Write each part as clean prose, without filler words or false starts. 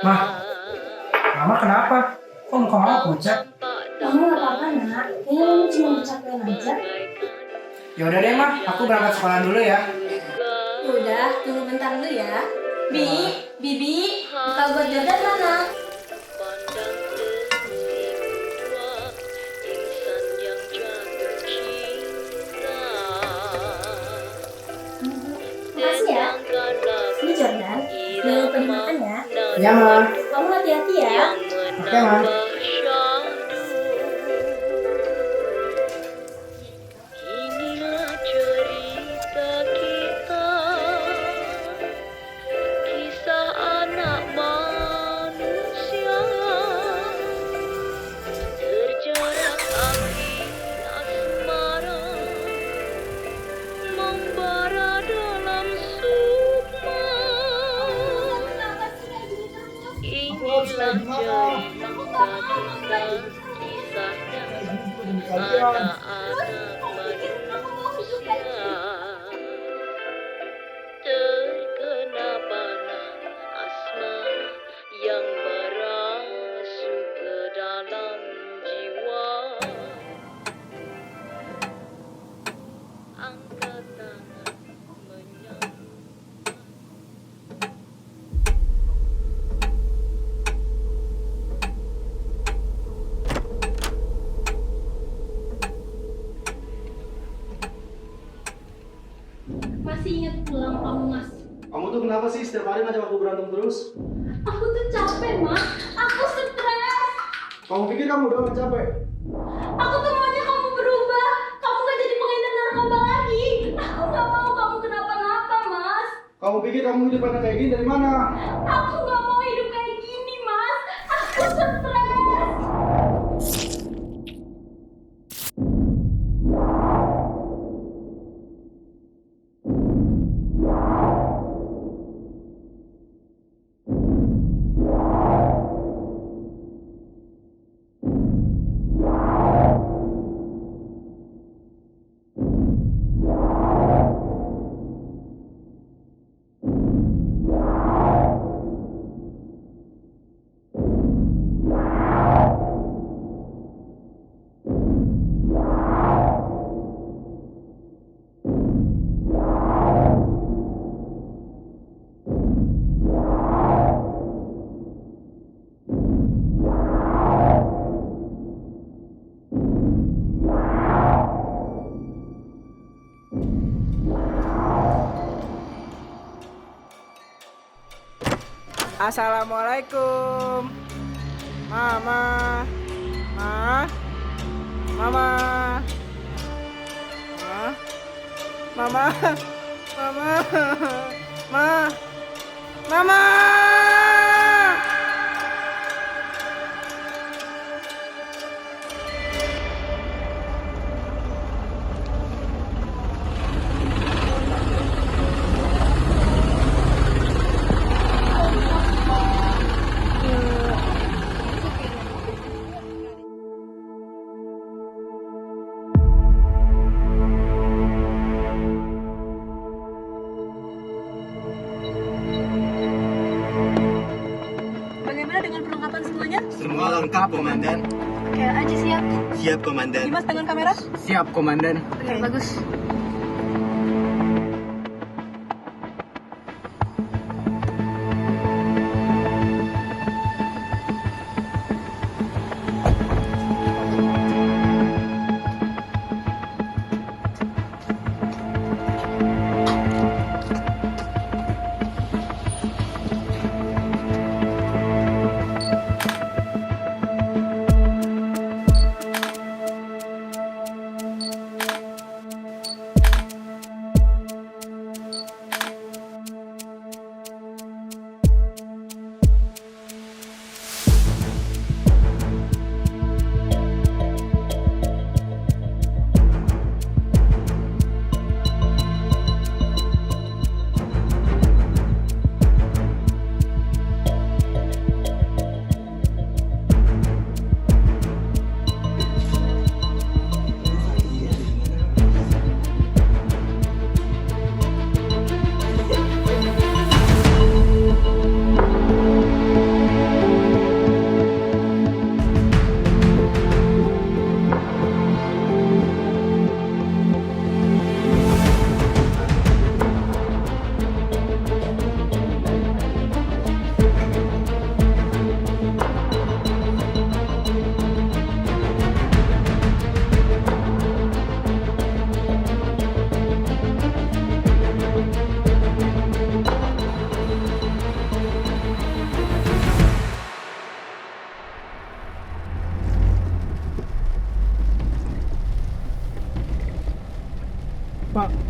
Mah, Mama kenapa? Kok muka Mama pucat? Mama gak apa-apa nak, kayaknya Mama cuma kecapean aja. Ya udah deh Mah, aku berangkat sekolah dulu ya. Udah, tunggu bentar dulu ya. Bibi, buka buat jajan mana? Makasih ya. Ini Jordan, jangan lupa dimakan ya. Iya Mah. Kamu hati-hati ya. Oke Mah. Inilah cerita kita, kisah anak manusia, terjerat api asmara, membara dalam sukma. Inilah cerita kita, kisahnya anak-anak manusia, terkena panah asmara yang merasuk ke dalam jiwa. Angkat tangan menyapa. Masih ingat pulang kamu mas? Kamu tuh kenapa sih setiap hari ngajak aku berantem terus? Aku tuh capek mas, aku stres. Kamu pikir kamu udah capek? Aku tuh maunya kamu berubah, kamu gak jadi pengedar narkoba lagi. Aku gak mau kamu kenapa-napa mas. Kamu pikir kamu hidup enak kayak gini dari mana? Aku gak mau hidup kayak gini mas, aku stres. Assalamualaikum. Mama. Mama. Mama. Mama. Bagaimana dengan perlengkapan semuanya? Semua lengkap, Komandan. Oke, Aji siap. Siap, Komandan. Dimas dengan kamera? Siap, Komandan. Oke, bagus.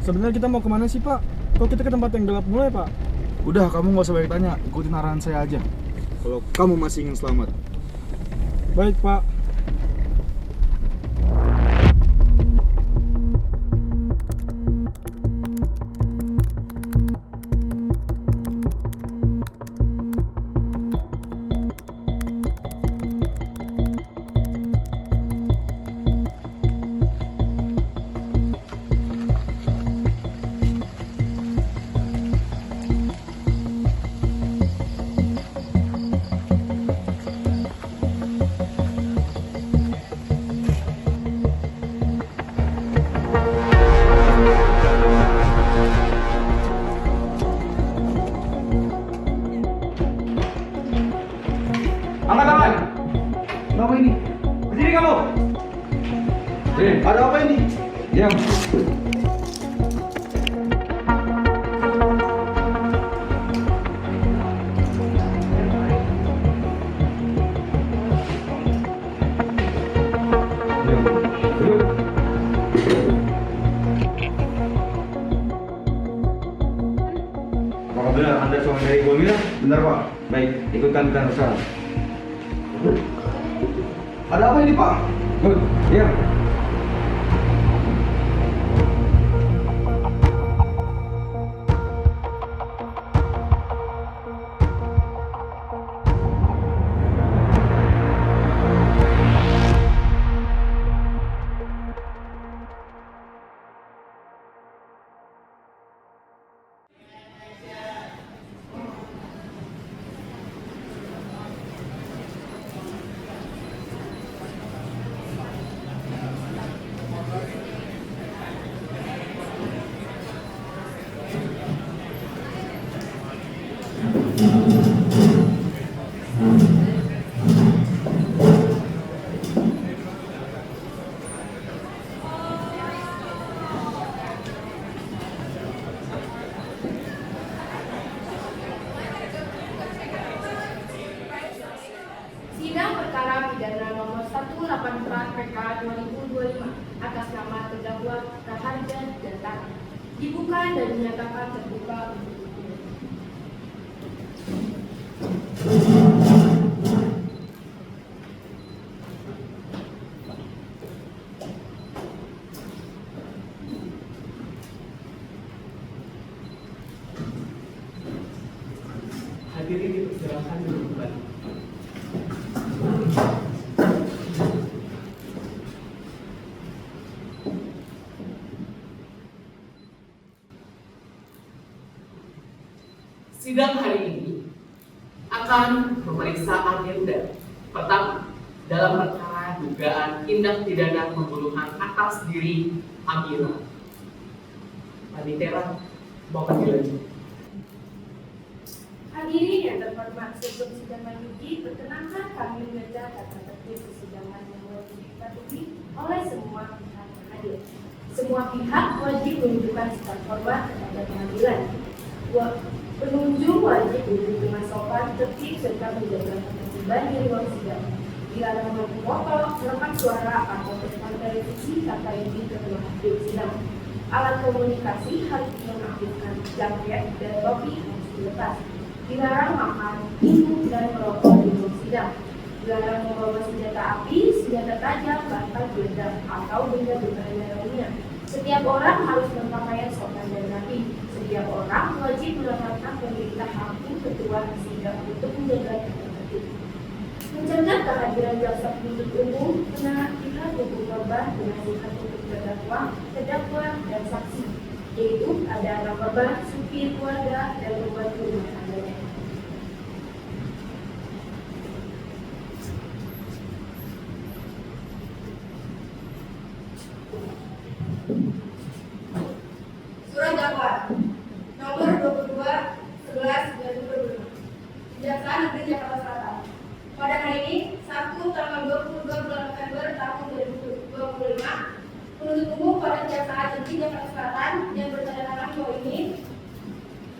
Sebenarnya kita mau kemana sih Pak? Kok kita ke tempat yang gelap mulai Pak? Udah, kamu nggak usah banyak tanya. Ikutin arahan saya aja. Kalau kamu masih ingin selamat. Baik Pak. Angkat tangan. Apa ini? Berdiri kamu. Ada apa ini? Diam. Apakah benar Anda seorang dari Ibu Mila? Benar Pak. Baik, ikutkan ke kantor saya. Ada apa ini Pak? Good, diam. Sidang perkara pidana nomor 184 PK 2025 atas nama terdakwa Raharja dan Tara dibuka dan dinyatakan terbuka untuk umum. Hadirin dipersilakan duduk kembali. Sidang hari ini akan memeriksa agenda. Pertama, dalam perkara dugaan tindak pidana pembunuhan atas diri Amira. Panitera, mohon dilanjut. Hadirin yang terhormat, sebelum sidang lanjuti, perkenankan kami membaca kata tertib persidangan yang wajib dipatuhi oleh semua pihak yang hadir. Semua pihak wajib menunjukkan sikap hormat kepada pengadilan. Penunjuk wajib duduk dengan sopan, tertib, serta menjaga ketertiban di ruang sidang. Dilarang memotong, melepas suara, atau telepon televisi kata ini ke ruang sidang. Alat komunikasi harus dinonaktifkan, jaket dan topi harus dilepas. Dilarang makan, minum, dan merokok di ruang sidang. Dilarang membawa senjata api, senjata tajam, bahkan peledak, atau benda berbahaya lainnya. Setiap orang harus berpakaian sopan dan rapi. Setiap orang wajib mendapatkan pemerintah hakim ketua sidang untuk menjaga tertib. Mencatat kehadiran jaksa penuntut umum, penahan pihak untuk korban, penasihat untuk terdakwa, dan saksi, yaitu ada anak korban, supir keluarga, dan pembantu rumah tangganya. Surat dakwaan nomor 22/11/2025 Kejaksaan Negeri Jakarta Selatan. Pada hari ini, Sabtu tanggal 22 bulan November tahun 2025, penuntut umum pada Kejaksaan Negeri Jakarta Selatan yang bertanda tangan bahwa ini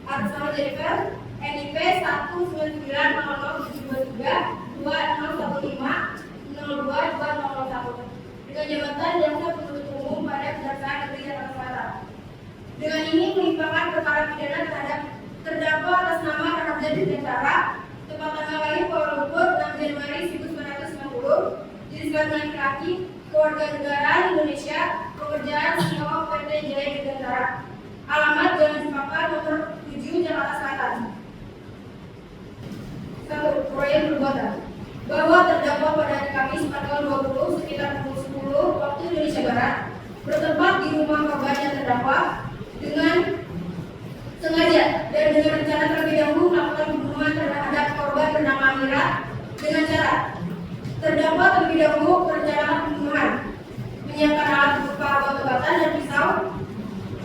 atas nama Jennifer NIP 1900723 2001 dengan jabatan jaksa penuntut umum pada Kejaksaan Negeri Jakarta Selatan. Dengan ini melimpahkan perkara pidana terhadap terdakwa atas nama Raharja Dirgantara, tempat tanggal lahir Kuala Lumpur 6 Januari 1990, jenis laki-laki, kewarganegaraan Indonesia, pekerjaan CEO PT Jaya Dirgantara, alamat Jalan Cempaka nomor 7 Jakarta Selatan. 1. Proyek perbuatan bahwa terdakwa pada hari Kamis tanggal 20 sekitar pukul 10 waktu Indonesia Barat bertempat di rumah korban yang terdakwa dengan sengaja dan dengan rencana terlebih dahulu melakukan pembunuhan terhadap korban bernama Amira dengan cara terdakwa terlebih dahulu merencanakan pembunuhan, menyiapkan alat berupa obat-obatan dan pisau,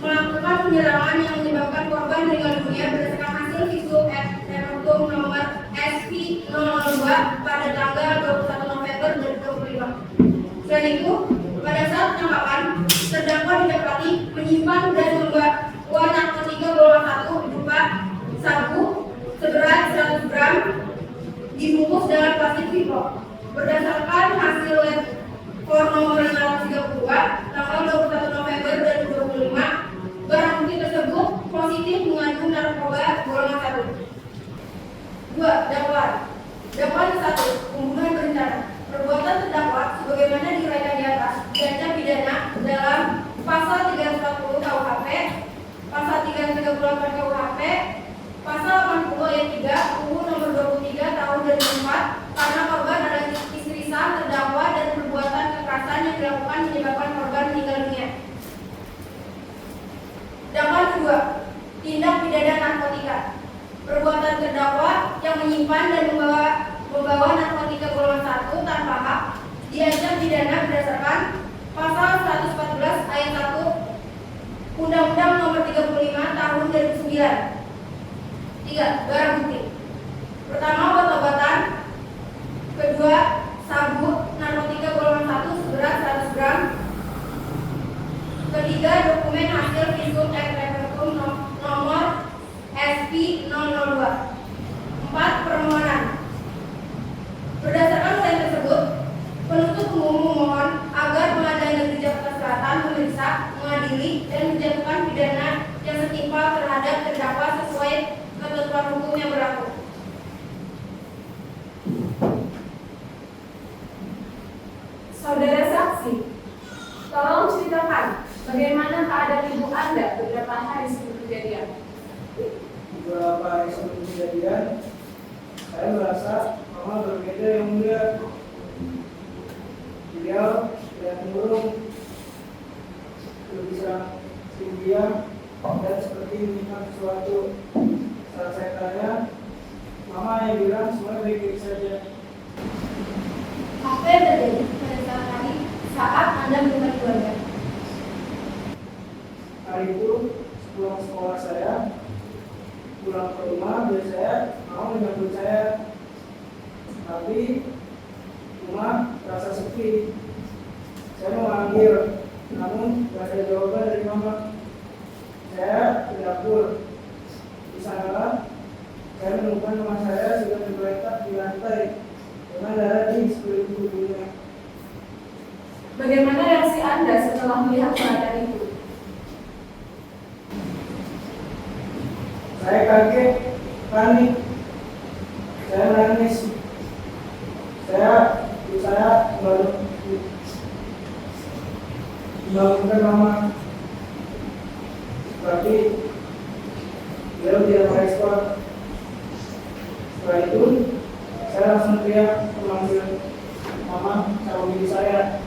melakukan penyerangan yang menyebabkan korban meninggal dunia berdasarkan hasil visum et repertum nomor SP002 pada tanggal 21 November 2025. Selain itu, pada saat penangkapan, terdakwa didapati menyimpan dan membawa narkotika golongan 1 berupa sabu seberat 100 gram dibungkus dengan plastik ziplock. Berdasarkan hasil lab for nomor 532 tanggal 21 November 2025, barang bukti tersebut positif mengandung narkoba golongan 1. 2. Dakwaan. Dakwaan 1. Pembunuhan berencana. Perbuatan terdakwa sebagaimana diuraikan di atas diancam pidana dalam pasal 340 KUHP, pasal 338 KUHP, pasal 80 ayat 3 UU nomor 23 tahun 2004 karena korban adalah istri sah terdakwa dan perbuatan kekerasan yang dilakukan menyebabkan korban meninggal dunia. Dakwaan kedua, tindak pidana narkotika. Perbuatan terdakwa yang menyimpan dan membawa narkotika golongan 1 tanpa hak diancam pidana berdasarkan pasal 114 ayat 1 Undang-Undang nomor 35 tahun 2009. 3. Barang bukti. Pertama, obat-obatan. Kedua, sabu narkotika golongan 1 seberat 100 gram. Ketiga, dokumen hasil visum et repertum nomor SP002. 4. Permohonan. Berdasarkan uraian tersebut, penuntut umum memohon agar Pengadilan Negeri Jakarta Selatan memeriksa, mengadili, dan menjatuhkan pidana yang setimpal terhadap terdakwa sesuai ketentuan hukum yang berlaku. Saudara saksi, tolong ceritakan bagaimana keadaan ibu Anda beberapa hari sebelum kejadian. Beberapa hari sebelum kejadian, saya merasa mama berbeda yang mulia. Beliau tidak murung, bisa diam dan seperti menyimpan sesuatu. Saat saya tanya, mama yang bilang semua baik-baik saja. Apa yang terjadi pada saat hari saat Anda menemui keluarga? Hari itu pulang sekolah saya, pulang ke rumah, biasanya mau menyambut saya, tapi rumah terasa sepi. Saya mau manggil, namun tidak ada jawaban dari mama. Saya ke dapur. Di sana saya menemukan rumah saya sudah tergeletak di lantai dengan darah di sekeliling tubuhnya. Bagaimana reaksi Anda setelah melihat keadaan itu? Saya kaget, panik, saya nangis. Saya membangunkan mama, tapi beliau tidak merespon. Setelah itu, saya langsung teriak memanggil mama sama bibi saya.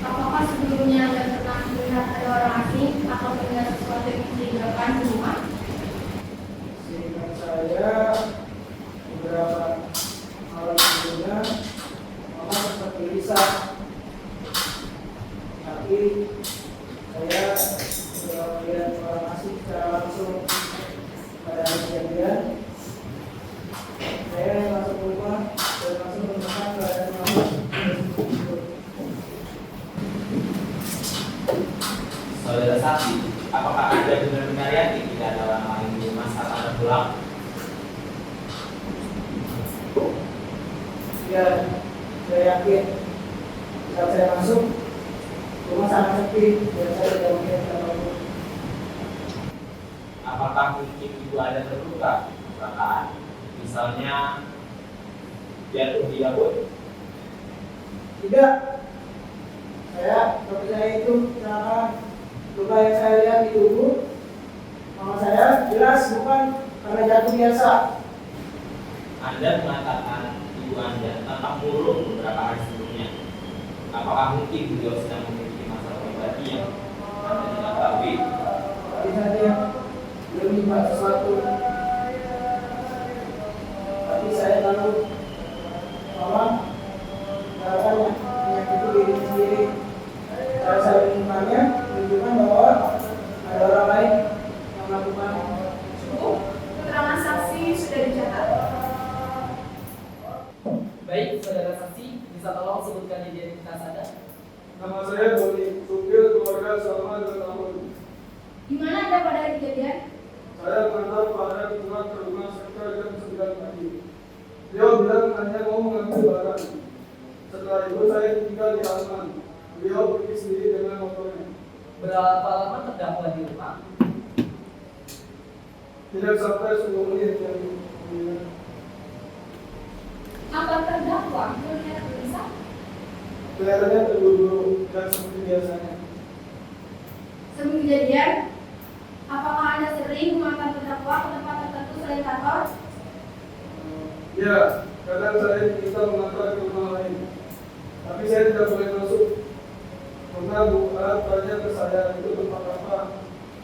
Apakah sebelumnya Anda pernah melihat ada orang asing atau mendengar sesuatu yang mencurigakan di rumah? Seingat saya, beberapa malam sebelumnya, mama sempat gelisah. Tapi saya sudah melihat orang asing secara langsung pada hari kejadian. Saya masuk rumah dan langsung menemukan keadaan mama. Saudara saksi, apakah Anda benar-benar yakin tidak ada orang lain di rumah saat Anda pulang? Ya, saya yakin. Saat saya masuk, Rumah sangat sepi, dan saya tidak melihat apapun. Apakah mungkin ibu ada terluka? Kecelakaan, misalnya jatuh di dapur? Tidak. Tapi saya itu kecelakaan. Luka yang saya lihat di tubuh mama saya jelas bukan karena jatuh biasa. Anda mengatakan ibu Anda tampak murung beberapa hari sebelumnya. Apakah mungkin beliau sedang memiliki masalah pribadi yang Anda tidak ketahui? Tapi saja belum minta sesuatu. Tapi saya tahu mama caranya menyakiti diri sendiri. Cara saya menemukannya menunjukkan bahwa ada orang lain yang melakukannya. Bu, keterangan saksi sudah dicatat. Baik, saudara saksi, bisa tolong sebutkan identitas Anda? Nama saya Doni, supir keluarga selama 2 tahun. Di mana Anda pada hari kejadian? Saya mengantar Pak Arya pulang ke rumah sekitar jam 9 pagi. Beliau bilang hanya mau mengambil barang. Setelah itu saya tinggal di halaman. Beliau pergi sendiri dengan motornya. Berapa lama terdakwa di rumah? Tidak sampai 10 menit yang mulia. Apa terdakwa melihat tulisan? Kelihatannya terburu-buru dan seperti biasanya. Sebelum kejadian, apakah Anda sering mengantar terdakwa ke tempat tertentu selain kantor? Ya, kadang saya diminta mengantar ke rumah lain. Tapi saya tidak boleh masuk. Pernah Bu Arya tanya ke saya itu tempat apa.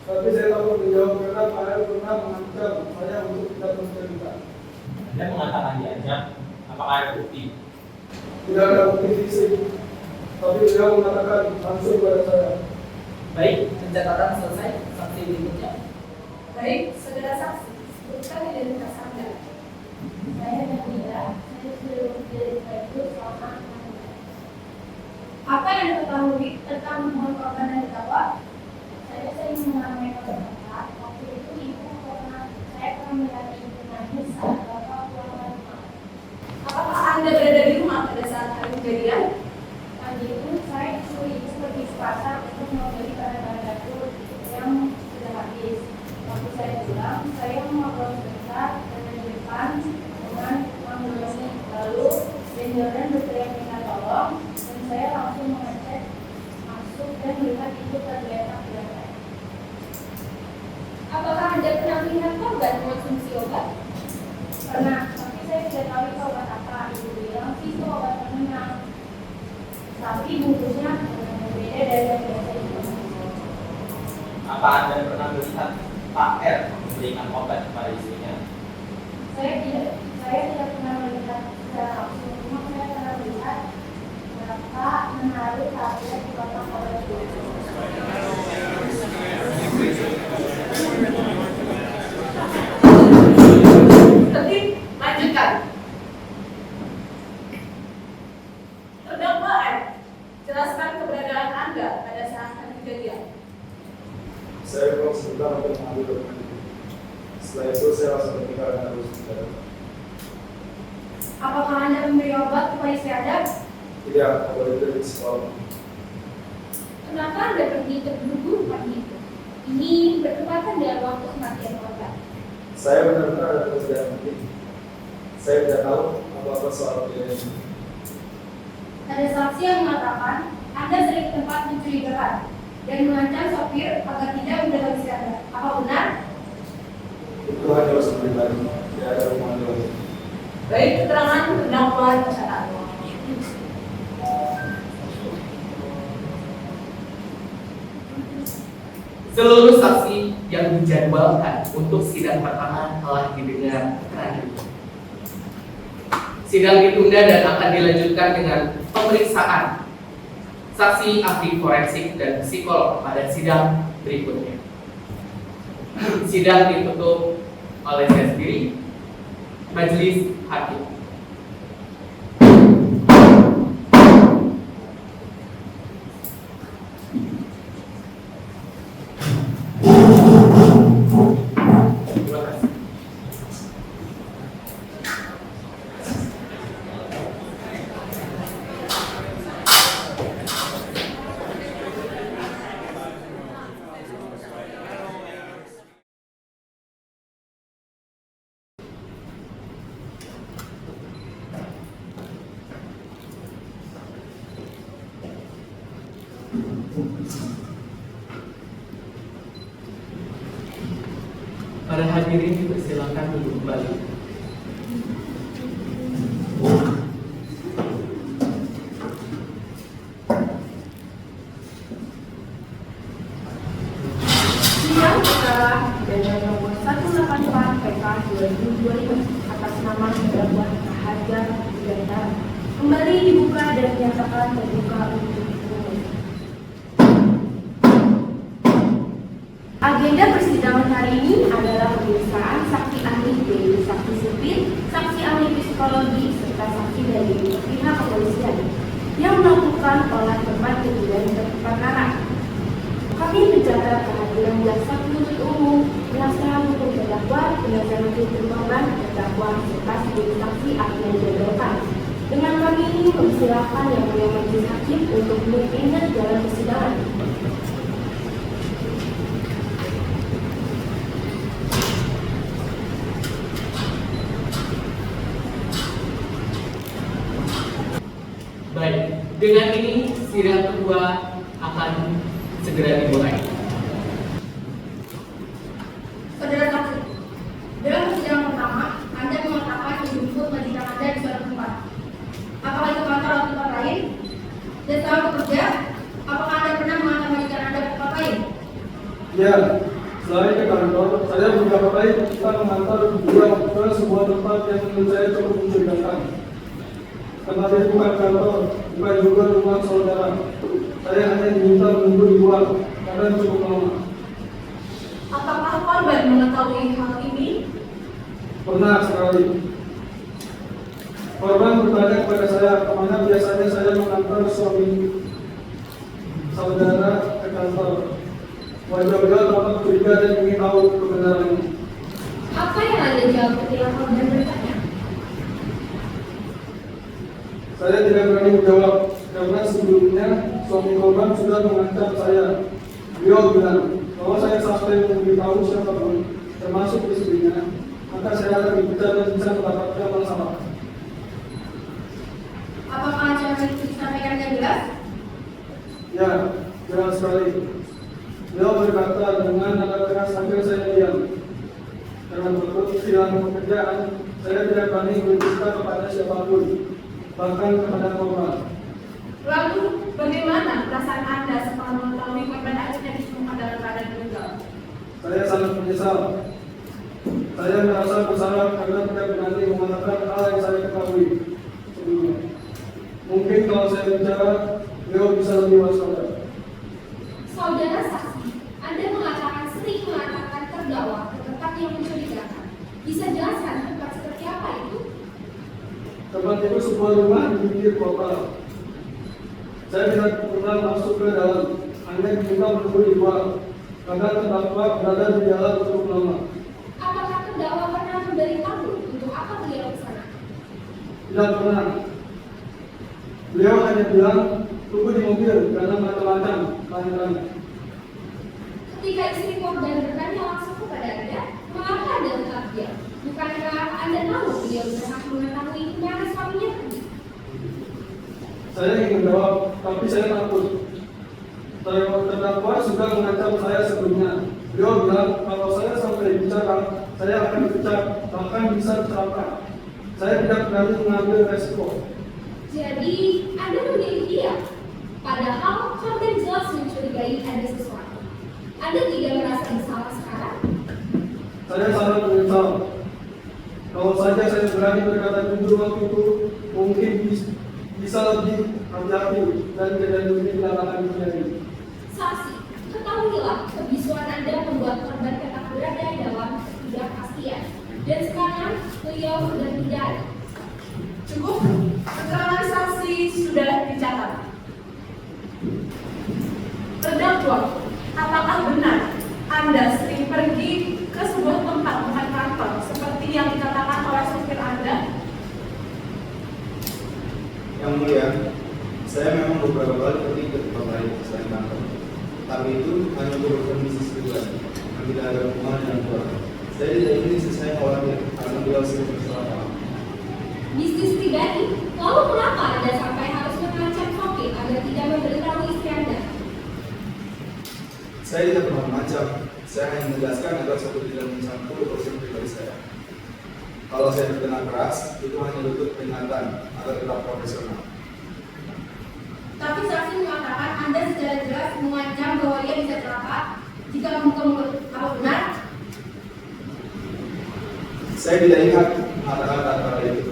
Tapi saya takut menjawab karena Pak Arya pernah mengancam saya untuk tidak bercerita. Anda mengatakan diancam. Apakah ada bukti? Tidak ada bukti fisik. Tapi beliau mengatakan langsung pada saya. Baik, pencatatan selesai. Saksi berikutnya. Baik, saudara saksi, sebutkan identitas Anda. Saya Nabila, saya sudah bekerja itu selama 6 bulan. Apa yang Anda ketahui tentang hubungan korban dan terdakwa? Saya sering mengamalkan tempat. Waktu itu ibu saya pernah melihat ibu nangis saat bapak pulang dari rumah. Apakah Anda berada di rumah pada saat hari kejadian? Pagi itu saya disuruh ibu pergi ke pasar untuk membeli barang-barang dapur yang sudah habis. Waktu saya pulang, saya ngobrol sebentar dengan di depan dengan mengunjungi. Lalu Benjolan berteriak minta tolong dan saya langsung mengecek masuk dan melihat ibu tergeletak di lantai. Apakah Anda pernah melihat korban mengonsumsi obat? Pernah, tapi saya tidak tahu itu obat apa. Ibu bilang sih itu obat penenang. Tapi bungkusnya berbeda dari yang biasa ibu. Apa Anda pernah melihat Pak R memberikan obat kepada istrinya? Saya tidak pernah melihat secara langsung. Cuma saya pernah melihat Bapak menaruh tablet di batang obat itu. Tertib, lanjutkan. Terdakwa R, jelaskan keberadaan Anda pada saat hari kejadian. Saya pulang sebentar untuk mengambil dokumen itu. Setelah itu saya langsung bertingkah dengan harus bicara. Apakah Anda memberi obat kepada istri Anda? Tidak, obat itu di sekolah. Kenapa Anda pergi terburu-buru pagi itu? Ini bertepatan dengan waktu kematian korban. Saya benar-benar ada pekerjaan penting. Saya tidak tahu apa-apa soal kejadian ini. Ada saksi yang mengatakan Anda sering ke tempat mencurigakan dan mengancam sopir agar tidak mendapat istri Anda. Apa benar? Itu hanya urusan pribadi, tidak ada hubungan dengan itu. Baik, keterangan terdakwa dicatat. Seluruh saksi yang dijadwalkan untuk sidang pertama telah didengar terakhir. Sidang ditunda dan akan dilanjutkan dengan pemeriksaan saksi ahli forensik dan psikolog pada sidang berikutnya. Sidang ditutup oleh saya sendiri, majelis hakim. Terima kasih. Para hadirin dipersilakan duduk kembali. Sidang perkara dengan nomor 184 PK 2025 atas nama terdakwa Hajar Gandara kembali dibuka dan dinyatakan terbuka untuk umum. Agenda persidangan hari ini adalah pemeriksaan saksi ahli yaitu saksi sipil, saksi ahli psikologi, serta saksi dari pihak kepolisian yang melakukan olah tempat kejadian perkara. Kami mencatat kehadiran jaksa penuntut umum, penasehat hukum terdakwa, penasehat hukum korban, terdakwa, serta seluruh saksi ahli yang dijadwalkan. Dengan kami ini mempersilahkan yang mulia majelis hakim untuk memimpin jalan persidangan. Baik, dengan ini sidang kedua akan segera dimulai. Saudara saksi, dalam persidangan pertama, Anda mengatakan menjemput majikan Anda di suatu tempat. Apakah itu kantor atau tempat lain? Dan selama bekerja, apakah Anda pernah mengantar majikan Anda ke tempat lain? Ya, selain ke kantor, saya beberapa kali kita mengantar beliau ke sebuah tempat yang menurut saya cukup mencurigakan. Tempat itu bukan kantor, bukan juga rumah saudara. Saya hanya diminta menunggu di luar karena cukup lama. Apakah korban mengetahui hal ini? Pernah sekali. Korban bertanya kepada saya kemana biasanya saya mengantar suami saudara ke kantor. Wajah beliau tampak curiga dan ingin tahu kebenarannya. Apa yang Anda jawab ketika korban bertanya? Saya tidak berani menjawab karena sebelumnya suami korban sudah mengancam saya. Beliau bilang bahwa saya sampai memberitahu siapapun, termasuk istrinya, maka saya akan dipecat dan bisa mendapatkan masalah. Apakah ancaman itu disampaikan dengan jelas? Ya, jelas sekali. Beliau berkata dengan nada keras sambil saya diam. Karena berikut hilang pekerjaan, saya tidak berani bercerita kepada siapapun, bahkan kepada korban. Lalu, bagaimana perasaan Anda setelah mengetahui korban akhirnya ditemukan dalam keadaan meninggal? Saya sangat menyesal. Saya merasa bersalah karena tidak berani mengatakan hal yang saya ketahui sebelumnya. Mungkin kalau saya bicara, beliau bisa lebih waspada. Saudara saksi, Anda mengatakan sering mengatakan terdakwa ke tempat yang mencurigakan. Bisa jelaskan tempat seperti apa itu? Tempat itu sebuah rumah di pinggir kota. Saya tidak pernah masuk ke dalam, hanya diminta menunggu di luar, karena terdakwa berada di dalam cukup lama. Apakah terdakwa pernah memberitahu untuk apa beliau ke sana? Tidak pernah. Beliau hanya bilang, tunggu di mobil karena macam-macam tanya-tanya. Ketika istri korban bertanya langsung kepada Anda, mengapa Anda tetap diam? Bukankah Anda tahu beliau berhak mengetahui kemana suaminya pergi? Saya ingin menjawab, tapi saya takut. Terdakwa sudah mengancam saya sebelumnya. Beliau bilang, kalau saya sampai bicara, saya akan dipecat, bahkan bisa celaka. Saya tidak berani mengambil resiko. Jadi, Anda memilih diam. Padahal korban jelas mencurigai ada sesuatu. Anda tidak merasa bersalah sekarang? Saya sangat menyesal. Kalau saja saya berani berkata jujur waktu itu, mungkin bisa lebih hati-hati dan kejadian ini tidak akan terjadi. Saksi, ketahuilah kebisuan Anda membuat korban tetap berada dalam ketidakpastian. Dan sekarang beliau sudah tidak ada. Cukup, keterangan saksi sudah dicatat. Terdakwa, apakah benar Anda sering pergi ke sebuah tempat bukan kantor seperti yang dikatakan oleh supir Anda? Yang mulia, saya memang beberapa kali pergi ke tempat lain selain kantor. Tapi itu hanya untuk berkondisi pribadi, yang tidak ada hubungan dengan keluarga. Saya tidak ingin istri saya khawatir karena beliau sering bersalah paham. Bisnis pribadi, lalu kenapa Anda sampai harus mengancam sopir agar tidak memberitahu istri Anda? Saya tidak pernah mengancam. Saya hanya menjelaskan agar satu tidak mencampur urusan pribadi saya. Kalau saya terkena keras, itu hanya bentuk peringatan agar tetap profesional. Tapi saksi mengatakan Anda secara jelas mengancam bahwa ia bisa celaka jika membuka mulut. Apa benar? Saya tidak ingat mengatakan kata-kata itu.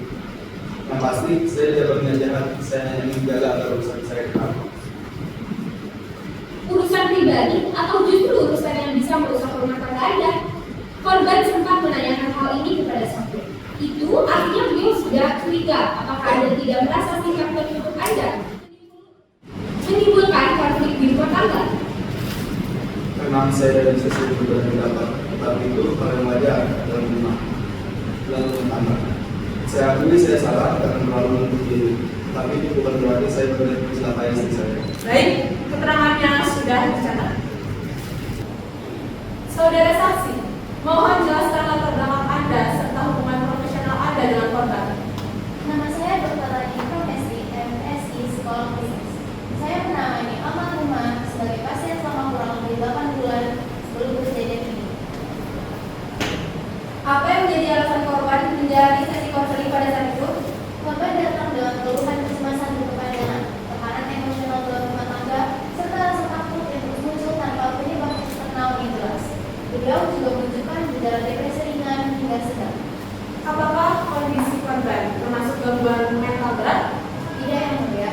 Yang pasti, saya tidak berniat jahat. Saya hanya ingin menjaga agar urusan saya tetap. Urusan pribadi atau justru urusan yang bisa merusak rumah tangga Anda? Korban sempat menanyakan hal ini kepada saksi. Itu artinya beliau sudah curiga apakah Anda tidak merasa sikap tertutup Anda menimbulkan konflik di rumah tangga. Memang saya tidak bisa sebut berbeda pendapat, tetapi itu hal yang wajar dalam rumah tangga. Saya akui saya salah karena terlalu menuntut diri, tapi itu bukan berarti saya berniat mencelakai istri saya. Baik, keterangannya sudah dicatat. Saudara saksi, mohon jelaskan latar belakang Anda serta hubungan profesional Anda dengan korban. Nama saya Dr. Rani Profesi, MSI Sekolah Bisnis. Saya menangani almarhumah sebagai pasien selama kurang lebih 8 bulan sebelum kejadian ini. Apa yang menjadi alasan korban menjalani sesi konseling pada saat itu? Korban datang dengan keluhan kecemasan berkepanjangan, tekanan emosional dalam rumah tangga, serta rasa takut yang terus muncul tanpa penyebab eksternal yang jelas. Beliau juga menunjukkan gejala depresi ringan hingga sedang. Apakah kondisi korban termasuk gangguan mental berat? Tidak yang mulia,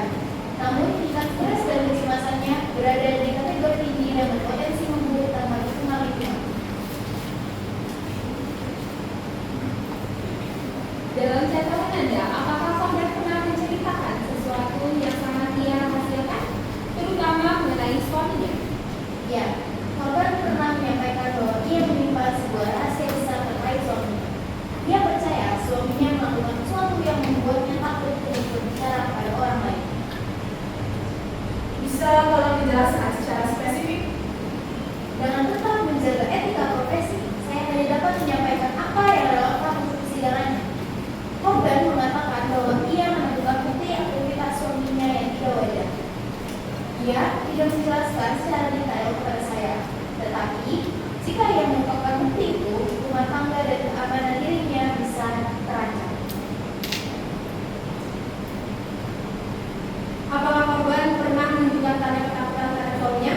namun tingkat stres dan kecemasannya berada di kategori tinggi dan berpotensi memburuk tanpa dikenal lingkungan. Dalam catatan Anda, apakah korban pernah menceritakan sesuatu yang sangat ia rahasiakan, terutama mengenai suaminya? Ya, korban pernah menyampaikan bahwa ia menimpa sebuah rahasia besar terkait suaminya. Dia percaya suaminya melakukan sesuatu yang membuatnya takut untuk berbicara pada orang lain. Bisa tolong dijelaskan secara spesifik? Dengan tetap menjaga etika profesi, saya hanya dapat menyampaikan apa yang relevan untuk persidangannya. Korban mengatakan bahwa ia menemukan bukti aktivitas suaminya yang tidak wajar. Ia tidak menjelaskan secara detail kepada saya, tetapi jika ia mengungkapkan bukti itu, rumah tangga dan keamanan dirinya bisa terancam. Apakah korban pernah menunjukkan tanda ketakutan terhadap suaminya?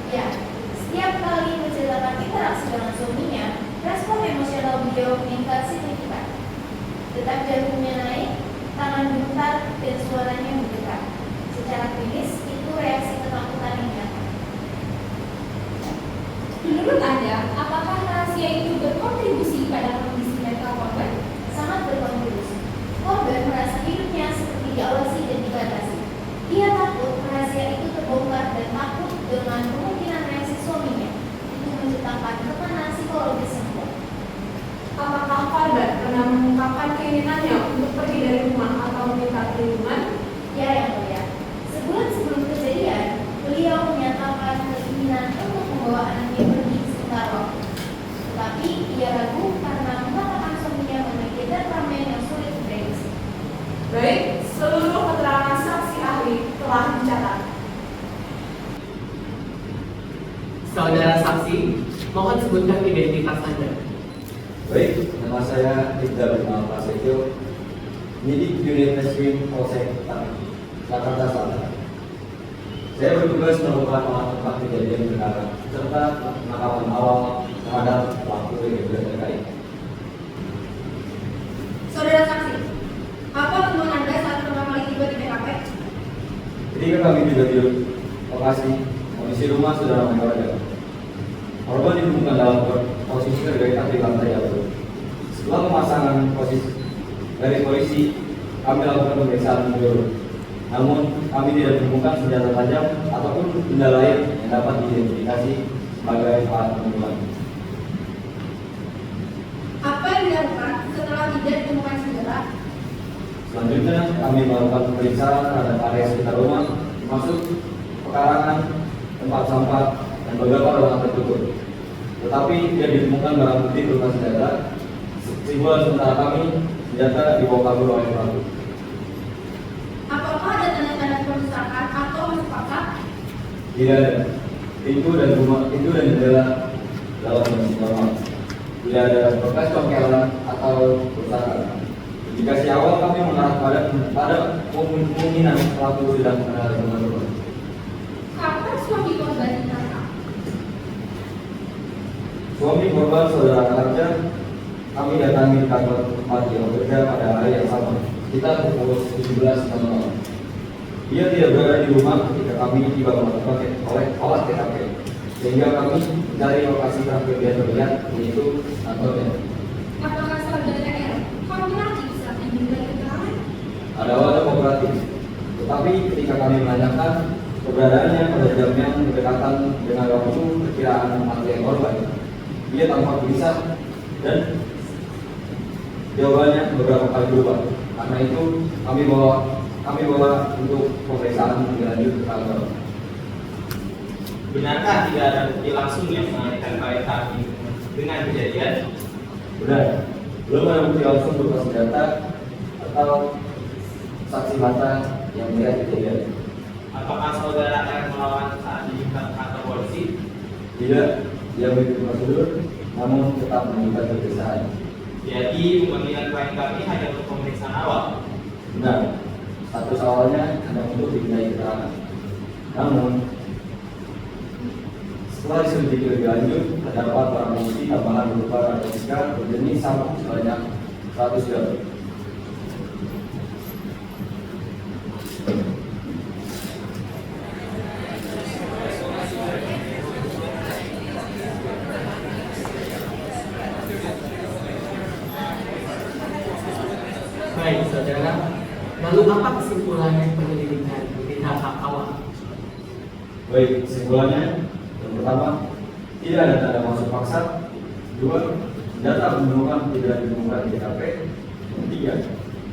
Ya, setiap kali menceritakan interaksi dengan suaminya, respon emosional beliau meningkat signifikan. Detak jantungnya naik, tangan gemetar, dan suaranya bergetar. Secara klinis, itu reaksi ketakutan yang nyata. Menurut Anda, apakah rahasia itu berkontribusi pada kondisi mental korban? Sangat berkontribusi. Korban merasa hidupnya seperti diawasi dan dibatasi. Dia takut rahasia itu terbongkar dan takut dengan kemungkinan reaksi suaminya. Itu menciptakan tekanan psikologis yang kuat. Apakah korban pernah mengungkapkan keinginannya untuk pergi dari rumah atau meminta perlindungan? Ya yang mulia, sebulan sebelum kejadian, beliau menyatakan keinginan untuk membawa anaknya pergi sebentar waktu. Tetapi ia ragu karena mengatakan suaminya memiliki temperamen yang sulit diprediksi. Baik, seluruh keterangan saksi ahli telah dicatat. Saudara saksi, mohon sebutkan identitas Anda. Baik, nama saya Ibda Bima Prasetyo, penyidik unit reskrim Polsek Jakarta Selatan. Saya bertugas melakukan olah tempat kejadian perkara serta penangkapan awal terhadap pelaku yang terkait. Saudara saksi, apa temuan Anda saat pertama kali tiba di TKP? Ketika kami tiba di lokasi, kondisi rumah sudah ramai warga. Korban ditemukan dalam posisi tergeletak di lantai atas. Setelah pemasangan garis polisi, kami lakukan pemeriksaan menyeluruh. Namun, kami tidak menemukan senjata tajam ataupun benda lain yang dapat diidentifikasi sebagai alat pembunuhan. Apa yang dilakukan setelah tidak ditemukan senjata? Selanjutnya, kami melakukan pemeriksaan terhadap area sekitar rumah, termasuk pekarangan, tempat sampah, dan beberapa ruangan tertutup. Tetapi tidak ditemukan barang bukti berupa senjata. Kesimpulan sementara kami, senjata dibawa kabur oleh pelaku. Apakah ada tanda-tanda perusakan atau masuk paksa? Tidak ada. Pintu dan jendela dalam kondisi normal. Tidak ada proses congkelan atau kerusakan. Indikasi awal kami mengarah pada kemungkinan pelaku sedang mengenal korban. Kapan suami korban ditangkap? Suami korban saudara Arja kami datangi kantor tempat dia bekerja pada hari yang sama, sekitar pukul 17.00. Dia tidak berada di rumah ketika kami tiba melakukan olah TKP, sehingga kami mencari lokasi terakhir dia terlihat, yaitu kantornya. Apakah saudara R kooperatif saat diminta keterangan? Ada wadah kooperatif, tetapi ketika kami menanyakan keberadaannya pada jam yang berdekatan dengan waktu perkiraan kematian korban, dia tampak gelisah dan jawabannya beberapa kali berubah. Karena itu kami bawa untuk pemeriksaan lebih lanjut ke kantor. Benarkah tidak ada bukti langsung yang mengaitkan kami dengan kejadian? Benar, belum ada bukti langsung berupa senjata atau saksi mata yang melihat kejadian. Apakah saudara R melawan saat diminta ke kantor polisi? Tidak, dia mengikuti prosedur, namun tetap menunjukkan kegelisahan. Jadi pemanggilan klien kami hanya untuk pemeriksaan awal. Benar, status awalnya hanya untuk dimintai keterangan. Namun, setelah diselidiki lebih lanjut, terdapat barang bukti tambahan berupa narkotika berjenis sabu sebanyak 100 gram. Baik, saudara. Lalu apa kesimpulannya penyelidikan di tahap awal? Baik, kesimpulannya yang pertama, tidak ada tanda masuk paksa. Dua, data pembunuhan tidak ditemukan di TKP. Tiga,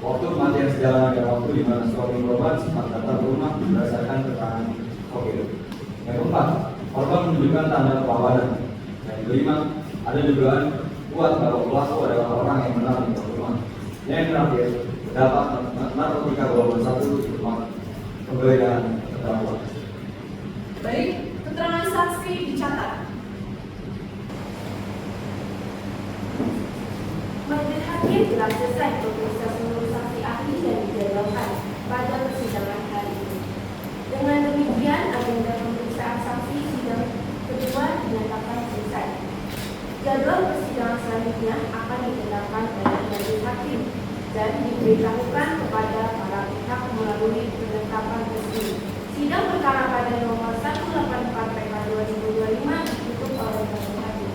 waktu kematian sejalan dengan waktu di mana suami korban sempat datang ke rumah berdasarkan keterangan Kokil. Yang keempat, korban menunjukkan tanda perlawanan. Yang kelima, ada dugaan kuat bahwa pelaku adalah orang yang benar di rumah. Yang terakhir, terdapat narkotika golongan 1 di rumah penggeledahan terdakwa. Baik, keterangan saksi dicatat. Majelis hakim telah selesai pemeriksaan seluruh saksi ahli dan dijadwalkan pada persidangan hari ini. Dengan demikian, agenda pemeriksaan saksi sidang kedua dinyatakan selesai. Jadwal persidangan selanjutnya akan ditetapkan oleh majelis hakim dan diberitahukan kepada para pihak melalui penetapan resmi. Sidang perkara pada nomor 184/2025 ditutup oleh majelis hakim.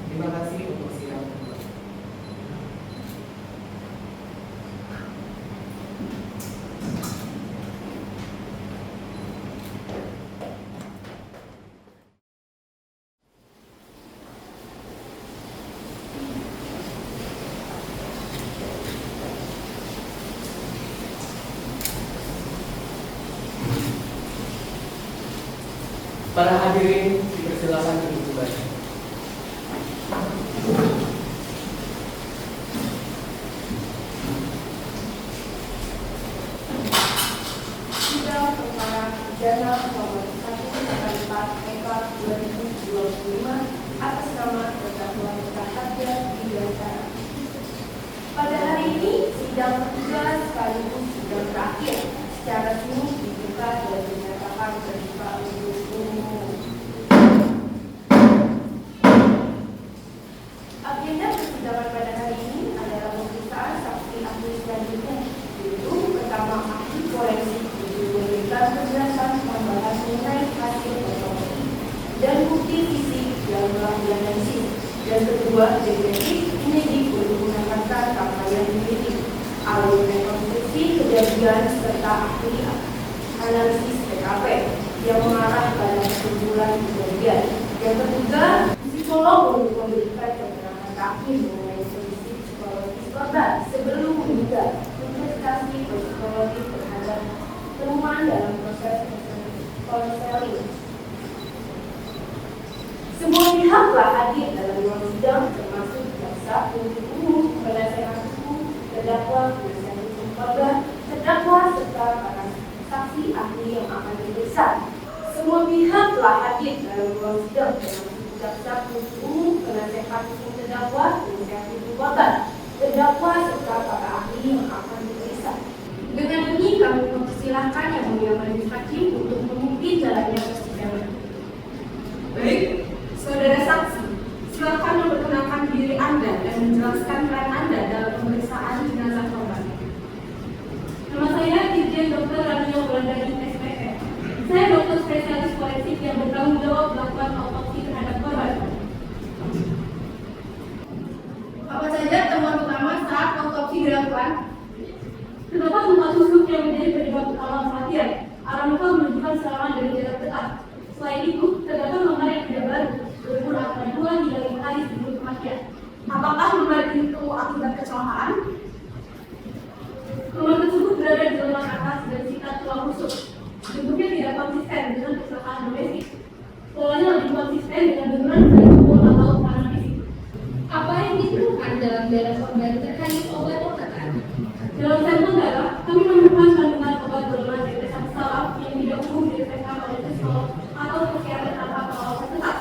Terima kasih untuk sidang. Para hadirin dipersilakan duduk kembali. Sidang perkara pidana nomor 144/2025 atas nama terdakwa Praharja Widiantara. Pada hari ini, sidang ketiga sekaligus sidang terakhir secara resmi dibuka dan dinyatakan terbuka untuk umum. Agenda persidangan pada hari ini adalah pemeriksaan saksi ahli selanjutnya, yaitu pertama ahli forensik untuk memberikan penjelasan membahas mengenai hasil otopsi dan bukti fisik yang telah dianalisis, dan kedua detektif penyidik untuk mendapatkan rangkaian penyidik, alur rekonstruksi kejadian serta ahli analisis TKP yang mengarah pada kesimpulan kejadian. Yang ketiga, psikolog untuk memberikan keterangan terakhir mengenai kondisi psikologis korban sebelum meninggal, investasi psikologi terhadap temuan dalam proses konseling. Semua pihak telah hadir dalam ruang sidang, termasuk jaksa penuntut umum, penasehat hukum, pemeriksaan. Semua pihak telah hadir dalam ruang sidang termasuk jaksa penuntut umum, penasehat hukum terdakwa, penasehat hukum korban, terdakwa serta para ahli yang akan diperiksa. Dengan ini kami mempersilahkan yang mulia majelis hakim untuk memimpin jalannya persidangan. Baik, saudara saksi, silakan memperkenalkan diri Anda dan menjelaskan peran Anda dalam pemeriksaan jenazah korban. Nama saya Dirjen Dr. Ramio Wulandari, SPM. Saya dokter spesialis forensik yang bertanggung jawab melakukan autopsi terhadap korban. Apa saja temuan utama saat autopsi dilakukan? Terdapat 4 tusuk yang menjadi penyebab utama kematian. Arah luka menunjukkan serangan dari jarak dekat. Selain itu, terdapat memar yang tidak baru, berumur antara 2 hingga 5 hari sebelum kematian. Apakah memar itu akibat kecelakaan? Memar tersebut berada di lemah atas dan sekitar tulang rusuk. Bentuknya tidak konsisten dengan kecelakaan domestik. Polanya lebih konsisten dengan benturan dari tubuh atau tekanan fisik. Apa yang ditemukan dalam darah korban terkait obat-obatan? Dalam sampel darah, kami menemukan kandungan obat golongan tetes salah yang tidak umum dideteksi oleh psikolog atau psikiater tanpa pengawasan tetap.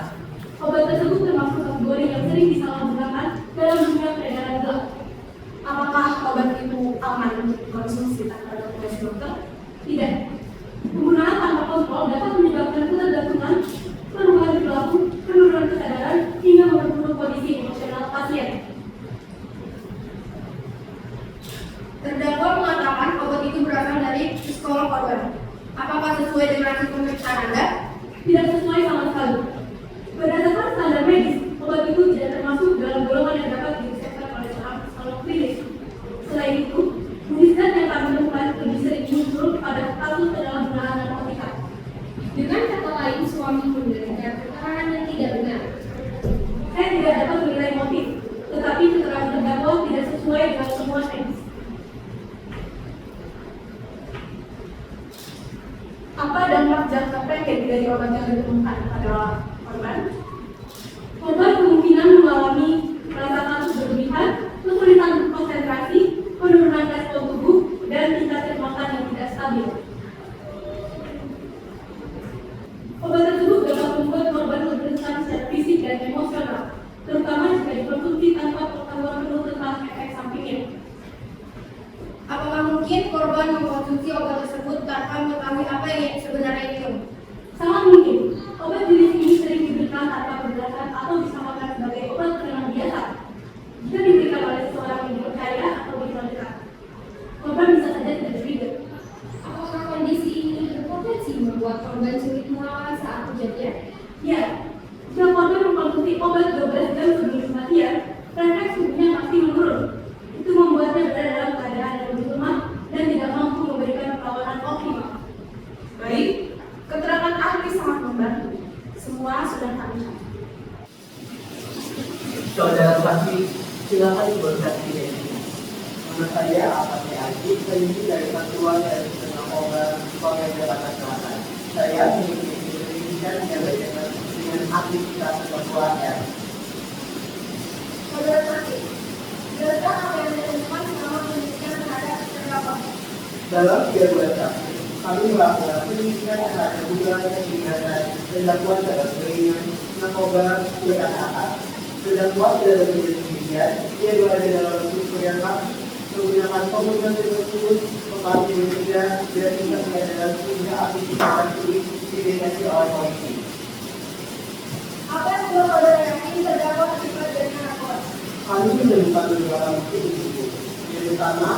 Obat tersebut termasuk kategori yang sering disalahgunakan dalam dunia peredaran gelap. Apakah obat itu aman untuk dikonsumsi tanpa rekomendasi dokter? Tidak. Penggunaan tanpa kontrol dapat menyebabkan ketergantungan, perubahan perilaku, penurunan kesadaran, hingga memperburuk kondisi emosional pasien. Terdakwa mengatakan obat itu berasal dari psikolog korban. Apakah sesuai dengan hasil pemeriksaan Anda? Tidak sesuai sama sekali. Berdasarkan standar medis, obat itu tidak termasuk dalam golongan yang dapat diresepkan oleh seorang psikolog klinis. Selain itu, jenis zat yang kami temukan lebih sering muncul pada kasus penyalahgunaan narkotika. Dengan kata lain, suami menderita keterangan yang tidak benar. Saya tidak dapat menilai motif, tetapi keterangan terdakwa tidak sesuai dengan temuan medis. Apa dampak jangka pendek dari obat yang ditemukan pada korban? Korban kemungkinan mengalami rasa takut berlebihan, kesulitan berkonsentrasi, penurunan respon tubuh, dan tingkat kecemasan yang tidak stabil. Obat tersebut dapat membuat korban terdesak secara fisik dan emosional, terutama jika dikonsumsi tanpa pengetahuan penuh tentang efek sampingnya. Apakah mungkin korban mengkonsumsi obat tersebut tanpa mengetahui apa yang sebenarnya itu? Sangat mungkin. Obat jenis ini sering diberikan tanpa penjelasan atau disamakan sebagai obat penenang biasa. Jika diberikan oleh seseorang yang dipercaya atau dipercaya, korban bisa saja tidak curiga. Apakah kondisi ini berpotensi membuat korban sulit melawan saat kejadian? Ya, jika korban mengkonsumsi obat 12 jam sebelum kematian, refleks tubuhnya pasti menurun. Itu membuatnya berada dalam keadaan yang lebih lemah dan tidak mampu memberikan perlawanan optimal. Baik, keterangan ahli sangat membantu. Semua sudah kami catat. Saudara saksi, silakan bersaksi dari nama saya Ahmad Aji, penyidik dari Satuan dari Narkoba Polres Jakarta Selatan. Saya mengikuti pendidikan yang berkaitan dengan aktivitas kekeluargaan. Saudara saksi, jelaskan apa yang ditemukan selama penyidikan terhadap terdakwa. Dalam 3 bulan terakhir, kami melakukan penyidikan terhadap dugaan kegiatan terdakwa dalam jaringan narkoba JKA. Terdakwa tidak lebih demikian, ia berada dalam struktur yang lama, menggunakan komunikasi tersebut, membantu mencegah dan tidak dalam sehingga aktivitas sulit dideteksi oleh polisi. Apa yang membuat saudara yakini terdakwa terlibat dengan narkoba? Kami menemukan beberapa bukti tersebut, terutama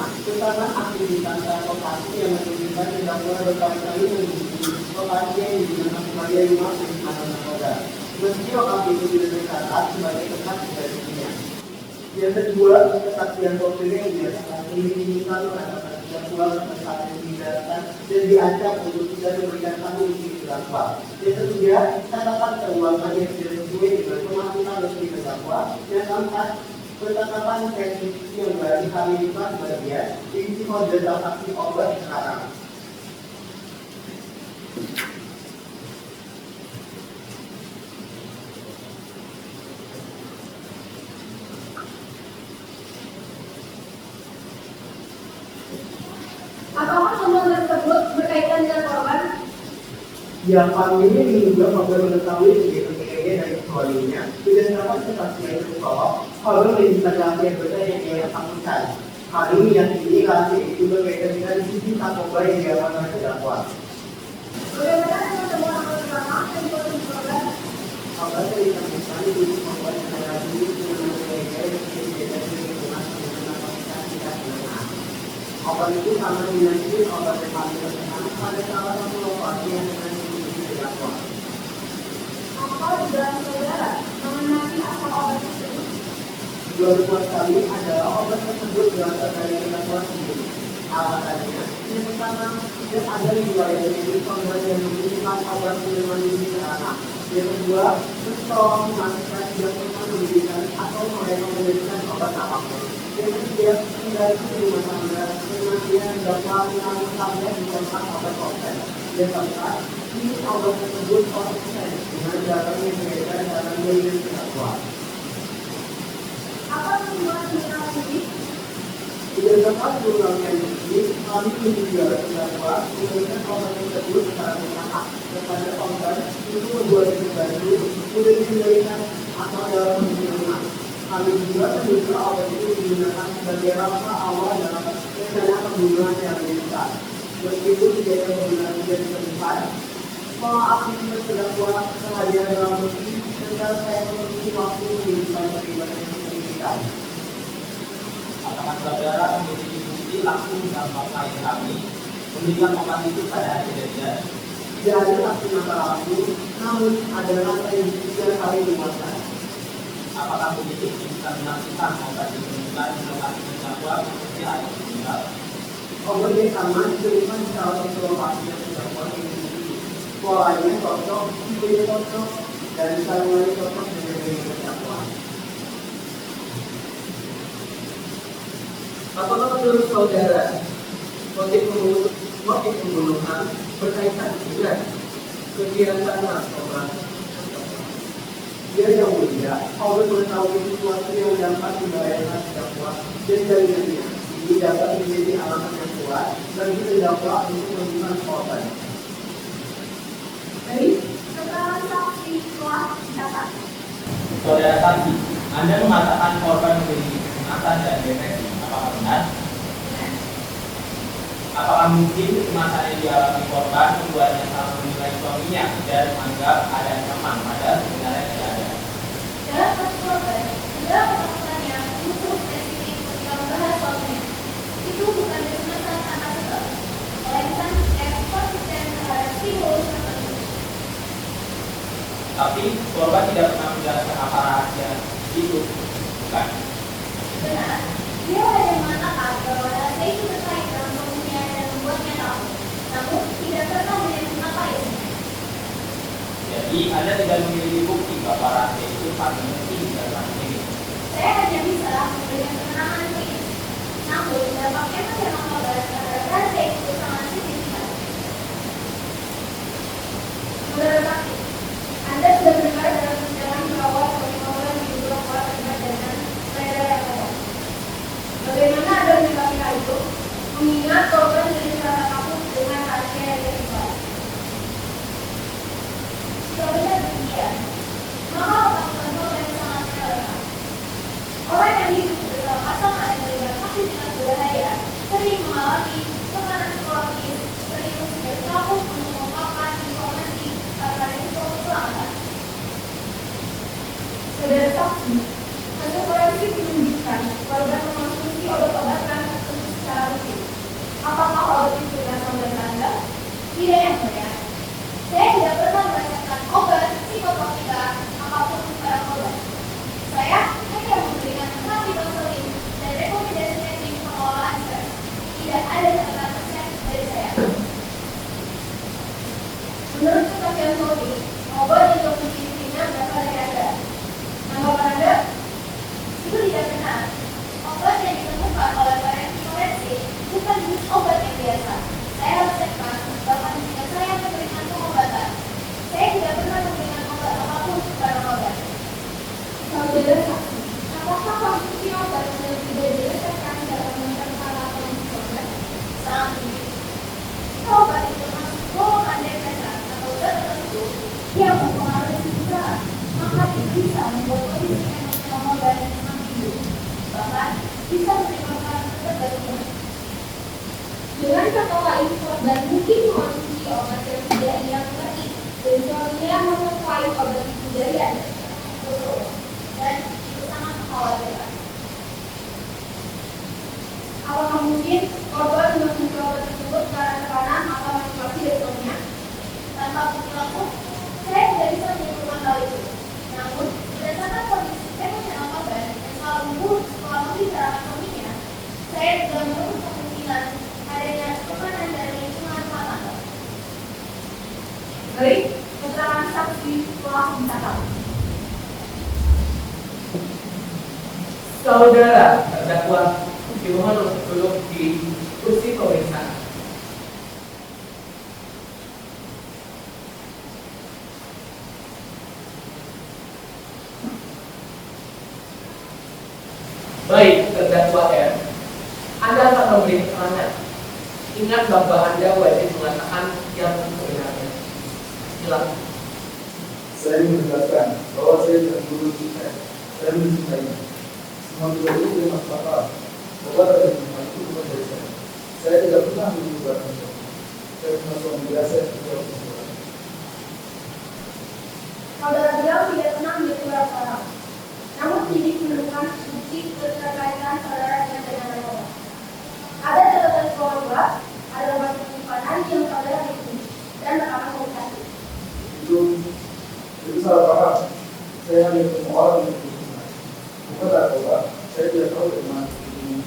aktivitas transportasi yang menunjukkan terdakwa berkali-kali menghubungi lokasi yang digunakan sebagai rumah penyimpanan narkoba. Meski lokasi itu tidak tercatat sebagai tempat kejadiannya. Yang kedua, kesaksian sopir yang dirasakan mengatakan terdakwa saat ditinggalkan dan diancam untuk tidak memberikan tanggung jawab terdakwa. Yang ketiga, catatan keuangan yang tidak sesuai dengan pemasukan resmi terdakwa. Yang keempat, penetapan teknik yang dari hari lima sebagian isi kode transaksi obat sekarang. Apakah temuan tersebut berkaitan dengan korban? Yang kami ini juga apabila mengetahui EKG dari ketualinya, tidak dapat kepastian itu bahwa kalau melintas laki yang berbeda yang ia takutkan. Kami meyakini laki itu berbeda dengan sisi narkoba yang diamankan terdakwa. Bagaimana teman-teman amal ulama dan korban? Apabila ditemukan itu membuat negara ini dengan EKG yang berbeda dengan lingkungan kapasitas tidak benar. Obat itu sama dengan obat yang paling terkenal pada salah satu lokasi yang dengan terdakwa. Apa dugaan saudara mengenai asal obat tersebut? Dua kali adalah obat tersebut berasal dari terdakwa sendiri. Alasannya, yang pertama, tidak ada riwayat dari korban yang membutuhkan obat minuman ini ke anak. Yang kedua, seseorang memastikan tidak pernah memberikan atau merekomendasikan obat apapun. Yang ketiga, tidak ada rumah tangga kematian dapat mengalami sampai di tempat obat obat. Yang keempat, ini obat tersebut konsisten dengan cara yang berbeda dalam diri terdakwa. Apa tujuan mineral ini? Tidak dapat mengurangkan ini, kami juga terdakwa memberikan obat tersebut secara bertahap kepada korban untuk membuat terbantu, sudah dikendalikan atau dalam kondisi rumah. Kami juga menduga obat itu digunakan sebagai rasa awal dalam rencana pembunuhan yang besar. Meskipun tidak ada pembunuhan yang ditemukan, aktivitas terdakwa sengaja dalam musik dan saya memiliki waktu menunjukkan bagaimana yang signifikan. Apakah saudara memiliki bukti langsung dampak klien kami memberikan obat itu pada kejadian? Tidak ada saksi mata langsung, namun ada rasa yang tiga kali dimuatkan. Apakah penyidik bisa menyaksikan obat ditemukan di lokasi terdakwa seperti air meninggal? Obat yang sama ditemukan di salah satu lokasi yang terdakwa ini. Polanya cocok, tipenya cocok, dan sarungannya cocok dengan yang terdakwa. Apakah menurut saudara motif pembunuhan berkaitan dengan kegiatan narkoba? Dia yang mulia, Allah mengetahui sesuatu yang dapat membahayakan terdakwa dan jaringannya. Ini dapat menjadi alasan yang kuat bagi terdakwa untuk melakukan korban. Baik, keterangan saksi telah dicatat. Saudara saksi, Anda mengatakan korban memiliki kecemasan dan depresi. Apakah benar? Apakah mungkin kecemasan yang dialami korban membuatnya salah menilai suaminya dan menganggap ada ancaman pada sebenarnya tidak ada? Dalam kasus korban, adalah ketakutannya untuk spesifik ketika membahas suaminya. Itu bukan kecemasan tanpa sebab, melainkan konsisten terhadap stimulus tertentu. Tapi korban tidak pernah menjelaskan apa rahasia itu, bukan? Benar, dia hanya mengatakan bahwa rahasia itu terkait dalam suaminya dan membuatnya tahu, namun tidak pernah menjelaskan apa itu. Jadi Anda tidak memiliki bukti bahwa rahasia itu paling penting dalam ini. Saya hanya bisa memberikan keterangan ini, namun dampaknya memang membahas terhadap rahasia itu sangat signifikan. Saudara saksi, Anda sudah mendengar dalam persidangan bahwa korban diduga kuat terlibat dengan peredaran narkoba. Bagaimana Anda menyikapi hal itu? Mengingat korban dari salah kasus dengan rahasia yang terlibat. Jika benar demikian, maka ketakutan korban sangat relevan. Orang yang hidup bersama pasangan yang terlibat aktivitas berbahaya sering mengalami tekanan psikologis, serius dan takut untuk mengungkapkan informasi karena risiko keselamatan. Saudara saksi, hasil forensik menunjukkan korban mengonsumsi obat-obatan tertentu secara rutin. Apakah obat itu berasal dari Anda? Tidak yang mulia. Saya tidak pernah merasakan obat psikotropika apapun kepada korban. Saya hanya memberikan terapi dan rekomendasi teknik pengelolaan stres. Tidak ada catatan resep dari saya. Menurut kesaksian Sony, obat yang dikonsumsi istrinya berasal dari Anda. Tanggapan Anda? Itu tidak benar. Obat yang ditemukan oleh forensik bukan jenis obat yang biasa. Saya resepkan, bahkan jika saya memberikan pengobatan, saya tidak pernah memberikan obat apapun kepada korban. Saudara saksi, apakah konsumsi obat yang tidak diresepkan dalam menentukan kondisi korban? Sangat tinggi. Jika obat itu masuk golongan depresan atau zat bisa menerima peran tersebut. Dengan kata lain, korban mungkin mengonsumsi obat yang tidak ia mengerti dan suaminya menguasai obat itu dari Anda. Dan itu sangat mengkhawatirkan. Apakah mungkin korban mengonsumsi obat tersebut karena tekanan atau manipulasi dari suaminya? Tanpa perilaku, saya tidak bisa menyimpulkan hal itu. Namun, berdasarkan kondisi emosional korban yang selalu buruk setelah membicarakan suaminya, saya juga menutup kemungkinan adanya tekanan dari lingkungan rumah tangga. Baik, keterangan saksi telah dicatat. Saudara terdakwa dimohon untuk duduk di kursi pemeriksaan. Baik, terdakwa R, Anda akan memberi keterangan. Ingat bahwa Anda wajib mengatakan yang sebenarnya. Silakan. Saya menegaskan bahwa saya tidak mencintai. Saya mencintainya. Semua juga itu tidak masuk akal. Bahwa ada hubungan itu bukan dari saya. Saya tidak pernah mencoba. Saya pernah suami biasa yang tidak mencoba. Saudara bilang tidak pernah menjadi orang. Namun penyidik menemukan bukti keterkaitan saudara dengan penyandang obat. Ada catatan keluarga, ada obat penyimpanan yang saudara miliki, dan rekaman komunikasi. Itu salah paham. Saya hanya ketemu orang yang berhubungan. Bukan narkoba. Saya tidak tahu dari mana ini.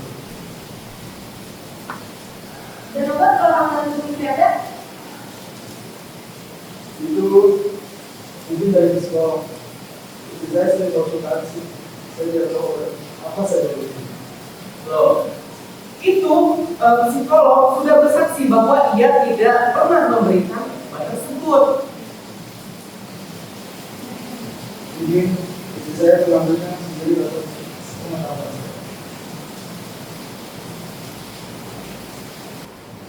Dan obat kalau orang lain ada? Itu mungkin dari psikolog. Saya sering konsultasi. Saya tidak tahu apa saya dari ini. Loh, itu psikolog sudah bersaksi bahwa ia tidak pernah memberikan obat tersebut. Ini istri saya selanjutnya sendiri dapat pengetahuan saya.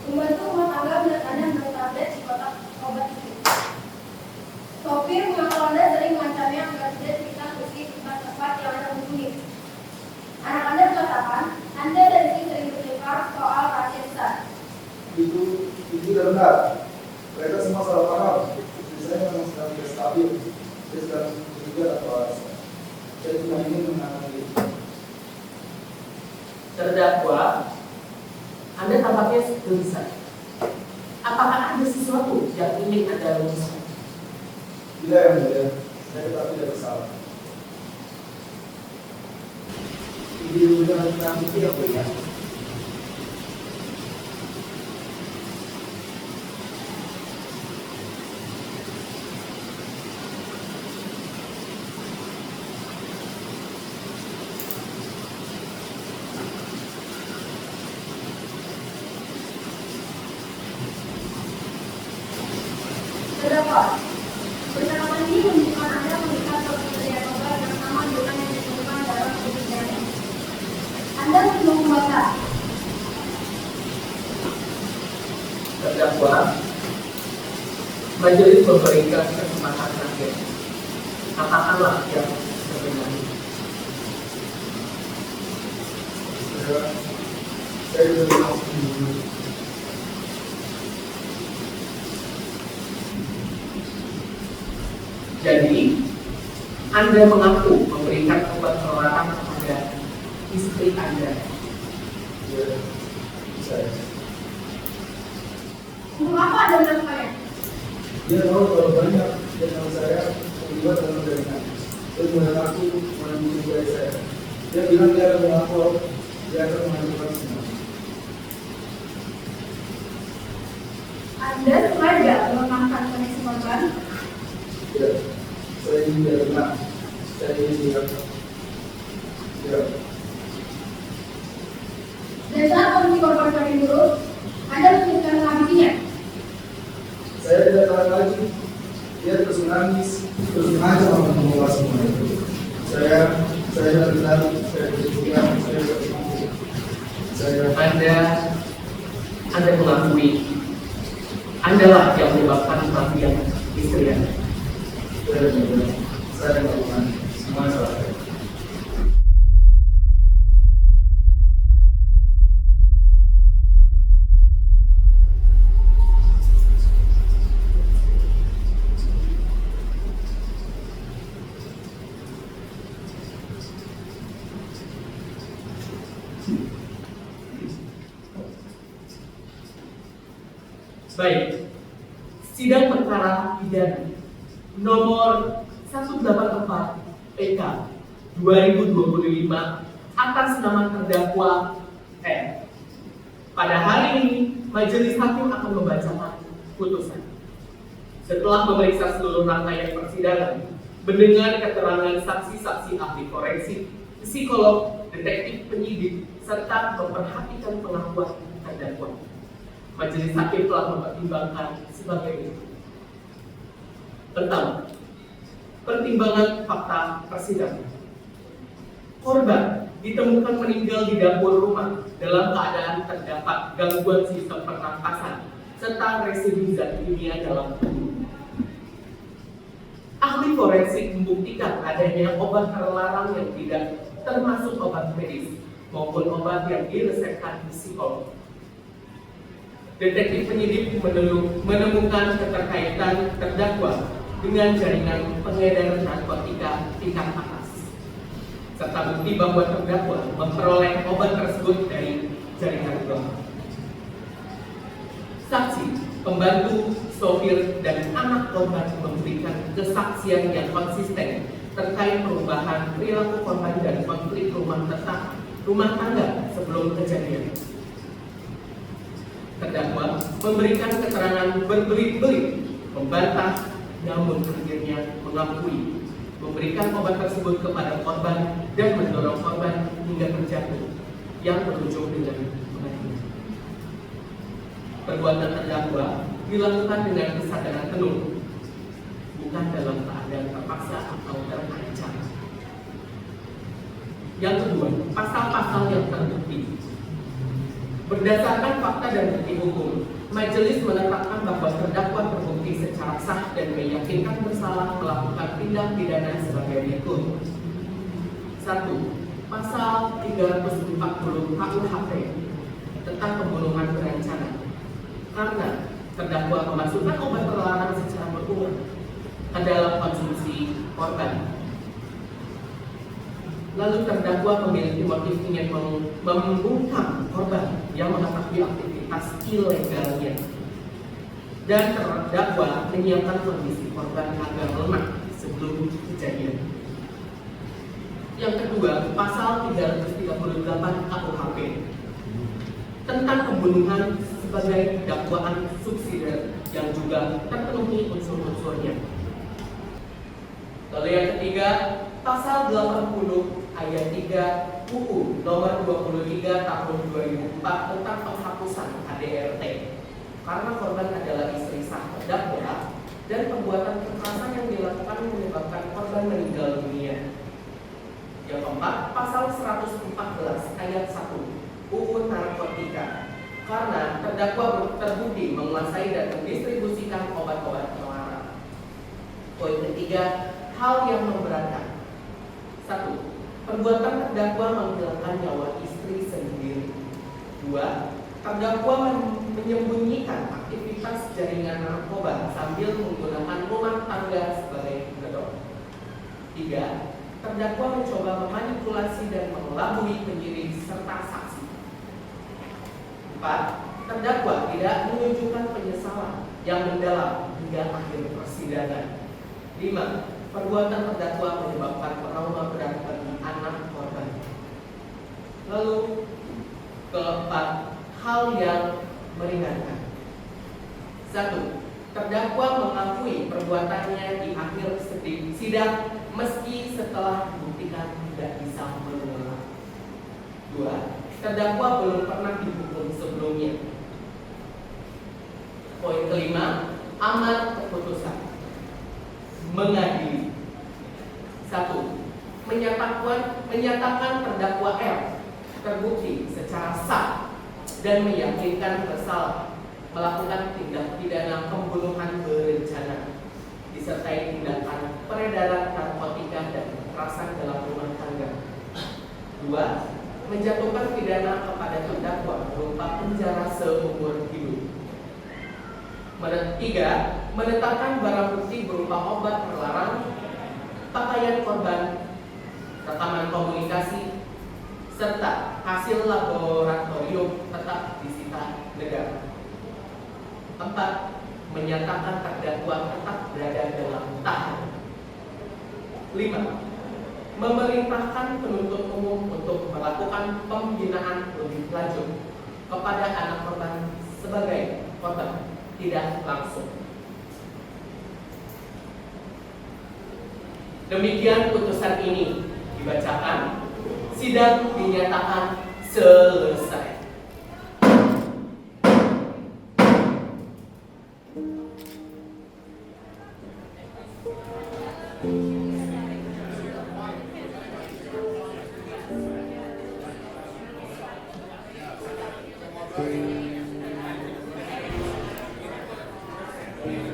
Membantu rumah tangga melihat Anda menurut update di kotak obat itu. Sopir mengaku Anda sering mengancamnya agar tidak cerita meski tempat-tempat yang Anda hubungi. Anak Anda mengatakan Anda dan istri sering bertengkar soal rahasia besar. Itu tidak benar. Mereka semua salah paham. Istri saya memang sedang tidak stabil. Dia sedang bekerja atau alasan. Saya cuma ingin menangani itu. Terdakwa, Anda tampaknya gelisah. Apakah ada sesuatu yang ingin Anda luruskan? Tidak yang mulia, saya tetap tidak bersalah. Di undang-undang itu ya Bu ya. Terdakwa, percakapan ini menunjukkan Anda melihat pemberian obat yang sama dengan yang ditemukan dalam pemberiannya. Anda belum membaca. Terdakwa, majelis memberikan kesempatan terakhir. Katakanlah yang sebenarnya. Saya sudah berhasil dulu. Jadi, Anda mengaku memberikan obat penolakan kepada istri Anda. Ya, saya. Untuk apa Anda melakukannya? Dia tahu kalau banyak dengan saya terlibat dalam jaringan. Dia mengaku menghubungi saya. Dia bilang dia akan melapor, dia akan mengajukan semua. Anda sengaja melemahkan koneksi korban. Ya, saya ini tidak benar. Saya ini tidak. Ya. Dan saat kondisi korban semakin buruk, Anda memutuskan menghabisinya. Saya tidak tahu lagi. Dia terus menangis, terus mengajar untuk membawa semua itu. Saya tidak benar. Saya tidak Anda mengakui Anda lah yang menyebabkan kematian istri Anda. Saya melakukan semua salah. Baik, sidang perkara pidana nomor 184 PK 2025 atas nama terdakwa R. Pada hari ini, majelis hakim akan membacakan putusan. Setelah memeriksa seluruh rangkaian persidangan, mendengar keterangan saksi-saksi ahli forensik, psikolog, detektif penyidik, serta memperhatikan pengakuan terdakwa, majelis hakim telah mempertimbangkan sebagai berikut. Pertama, pertimbangan fakta persidangan. Korban ditemukan meninggal di dapur rumah dalam keadaan terdapat gangguan sistem pernapasan serta residu zat kimia dalam tubuh. Ahli forensik membuktikan adanya obat terlarang yang tidak termasuk obat medis maupun obat yang diresepkan psikolog. Detektif penyidik menemukan keterkaitan terdakwa dengan jaringan pengedar narkotika tingkat atas, serta bukti bahwa terdakwa memperoleh obat tersebut dari jaringan itu. Saksi, pembantu, sopir, dan anak korban memberikan kesaksian yang konsisten terkait perubahan perilaku korban dan konflik rumah tangga sebelum kejadian. Terdakwa memberikan keterangan berbelit-belit, membantah, namun akhirnya mengakui memberikan obat tersebut kepada korban dan mendorong korban hingga terjatuh yang berujung dengan kematian. Perbuatan terdakwa dilakukan dengan kesadaran penuh, bukan dalam keadaan terpaksa atau terancam. Yang kedua, pasal-pasal yang terbukti. Berdasarkan fakta dan bukti hukum, majelis menetapkan bahwa terdakwa terbukti secara sah dan meyakinkan bersalah melakukan tindak pidana sebagai berikut. 1. Pasal 340 KUHP tentang pembunuhan berencana, karena terdakwa memasukkan obat terlarang secara berulang ke dalam konsumsi korban. Lalu terdakwa memiliki motif ingin membungkam korban yang mengetahui aktivitas ilegalnya, dan terdakwa menyiapkan kondisi korban agar lemah sebelum kejadian. Yang kedua, pasal 338 KUHP tentang pembunuhan sebagai dakwaan subsidiar yang juga terpenuhi unsur-unsurnya. Lalu yang ketiga, pasal 80 ayat 3 UU nomor 23 tahun 2004 tentang penghapusan KDRT, karena korban adalah istri sah terdakwa dan perbuatan kekerasan yang dilakukan menyebabkan korban meninggal dunia. Yang keempat, pasal 114 ayat 1 UU narkotika, karena terdakwa terbukti menguasai dan mendistribusikan obat-obat terlarang. Poin ketiga, hal yang memberatkan. 1. Perbuatan terdakwa menghilangkan nyawa istri sendiri. 2. Terdakwa menyembunyikan aktivitas jaringan narkoba sambil menggunakan rumah tangga sebagai gedung. 3. Terdakwa mencoba memanipulasi dan mengelabui penyidik serta saksi. 4. Terdakwa tidak menunjukkan penyesalan yang mendalam hingga akhir persidangan. 5. Perbuatan terdakwa menyebabkan trauma berat bagi anak korban. Lalu keempat, hal yang meringankan. 1. Terdakwa mengakui perbuatannya di akhir sidang meski setelah dibuktikan tidak bisa mengulang. 2. Terdakwa belum pernah dihukum sebelumnya. Poin kelima, amar keputusan. Mengadili. 1. Menyatakan terdakwa R terbukti secara sah dan meyakinkan bersalah melakukan tindak pidana pembunuhan berencana disertai tindakan peredaran narkotika dan kekerasan dalam rumah tangga. 2. Menjatuhkan pidana kepada terdakwa berupa penjara seumur hidup. 3. Menetapkan barang bukti berupa obat terlarang, pakaian korban, rekaman komunikasi, serta hasil laboratorium tetap disita negara. 4. 4. Menyatakan terdakwa tetap berada dalam tahanan. 5. Memerintahkan penuntut umum untuk melakukan pembinaan lebih lanjut kepada anak korban sebagai korban tidak langsung. Demikian putusan ini dibacakan, sidang dinyatakan selesai. Thank you.